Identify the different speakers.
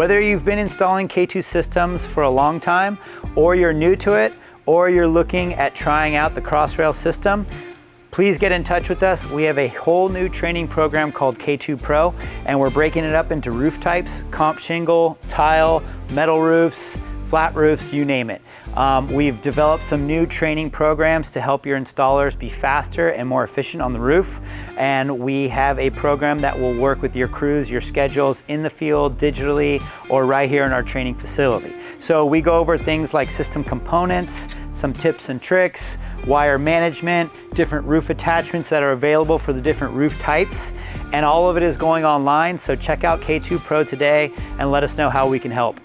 Speaker 1: Whether you've been installing K2 systems for a long time, or you're new to it, or you're looking at trying out the Crossrail system, please get in touch with us. We have a whole new training program called K2 Pro, and we're breaking it up into roof types: comp shingle, tile, metal roofs, flat roofs, you name it. We've developed some new training programs to help your installers be faster and more efficient on the roof. And we have a program that will work with your crews, your schedules in the field, digitally, or right here in our training facility. So we go over things like system components, some tips and tricks, wire management, different roof attachments that are available for the different roof types. And all of it is going online. So check out K2 Pro today and let us know how we can help.